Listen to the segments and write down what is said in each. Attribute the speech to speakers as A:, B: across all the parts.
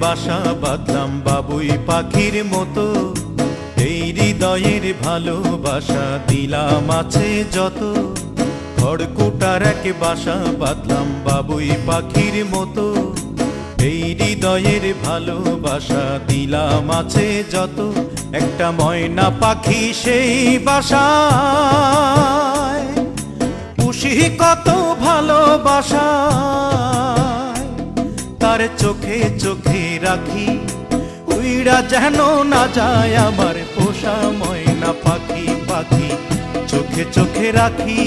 A: বাসা বাঁধলাম বাবুই পাখির মতো, এই হৃদয়ের ভালোবাসা দিলাম আছে যত। খড়কুটার এক বাসা বাঁধলাম বাবুই পাখির মতো, এই হৃদয়ের ভালোবাসা দিলাম আছে যত। একটা ময়না পাখি সেই বাসায় পুষি কত ভালোবাসা, তার চোখে চোখে রাখি উইড়া যেন না যায় আমার পোষা ময়না পাখি। পাখি চোখে চোখে রাখি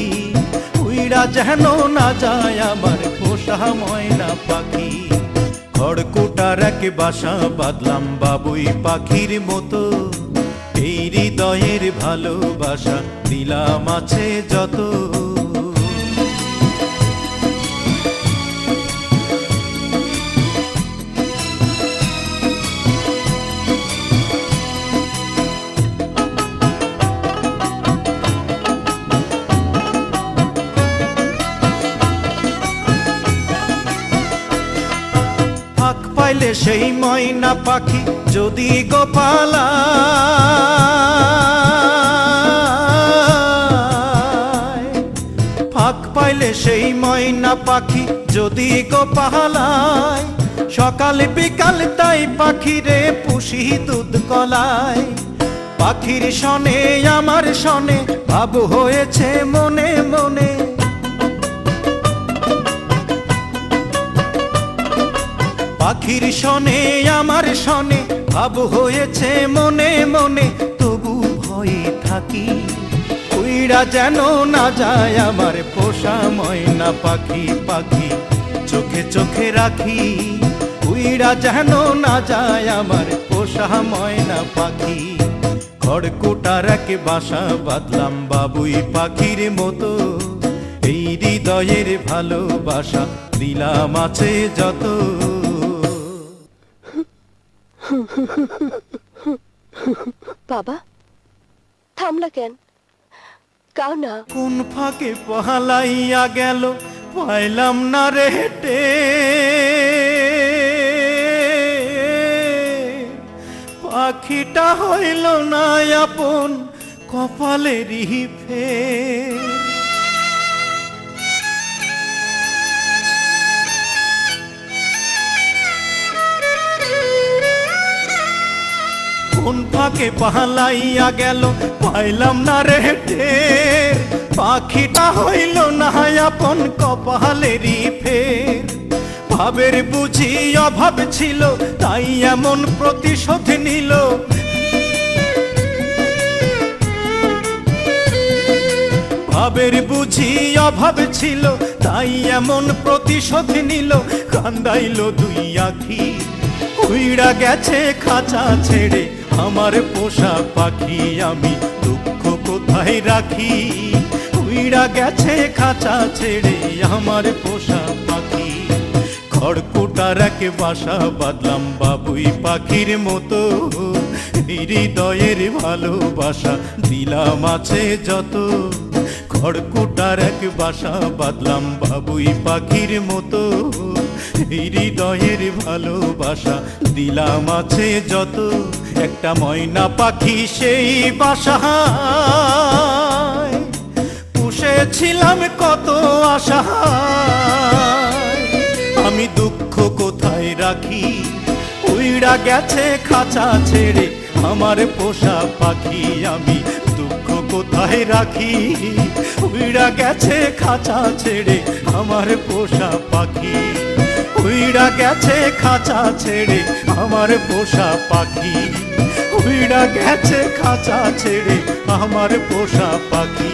A: উইড়া যেন না যায় আমার পোষা ময়না পাখি। খড়কুটার এক বাসা বাঁধলাম বাবুই পাখির মতো, এই হৃদয়ের ভালোবাসা দিলাম আছে যত। ফাঁক পাইলে সেই ময়না পাখি যদি গোপালা, ফাঁক পাইলে সেই ময়না পাখি যদি গোপালায়, সকাল বিকাল তাই পাখিরে পুষি দুধ কলায়। পাখির সনে আমার সনে ভাব হয়েছে মনে মনে, পাখির সনে আমার সনে ভাব হয়েছে মনে মনে। তবু ভয়ে থাকি উইড়া যেন না যায় আমার পোষা ময়না পাখি। পাখি চোখে চোখে রাখি উইড়া যেন না যায় আমার পোষা ময়না পাখি। খড়কুটার এক বাসা বাঁধলাম বাবুই পাখির মতো, এই হৃদয়ের ভালোবাসা দিলাম আছে যত।
B: বাবা থামলা কেন? কাও না।
A: কোন ফাঁকে পালাইয়া গেল পাইলাম না রে হেটে, পাখিটা হইল না আপন কপালেরই ফের। কোন ফাঁকে পালাইয়া গেল পাইলাম না রে টের, পাখিটা হইল না আপন কপালেরই ফের। ভাবের বুঝি অভাব ছিল তাই এমন প্রতিশোধ নিল, ভাবের বুঝি অভাব ছিল তাই এমন প্রতিশোধ নিল। কান্দাইল দুই আখি উইড়া গেছে খাঁচা ছেড়ে আমার পোষা পাখি, আমি দুঃখ কোথায় রাখি। উইড়া গেছে খাঁচা ছেড়ে আমার পোষা পাখি। খড়কুটার এক বাসা বাঁধলাম বাবুই পাখির মতো, হৃদয়ের ভালোবাসা দিলাম আছে যত। খড়কুটার এক বাসা বাঁধলাম বাবুই পাখির মতো, হৃদয়ের ভালোবাসা দিলাম আছে যত। একটা ময়না পাখি সেই বাসায় পুষেছিলাম কত আশা, আমি দুঃখ কোথায় রাখি উইড়া গেছে খাঁচা ছেড়ে আমার পোষা পাখি। আমি দুঃখ কোথায় রাখি উইড়া গেছে খাঁচা ছেড়ে আমার পোষা পাখি। উইড়া গেছে খাঁচা ছেড়ে আমার পোষা পাখি, উইড়া গেছে খাঁচা ছেড়ে আমার পোষা পাখি।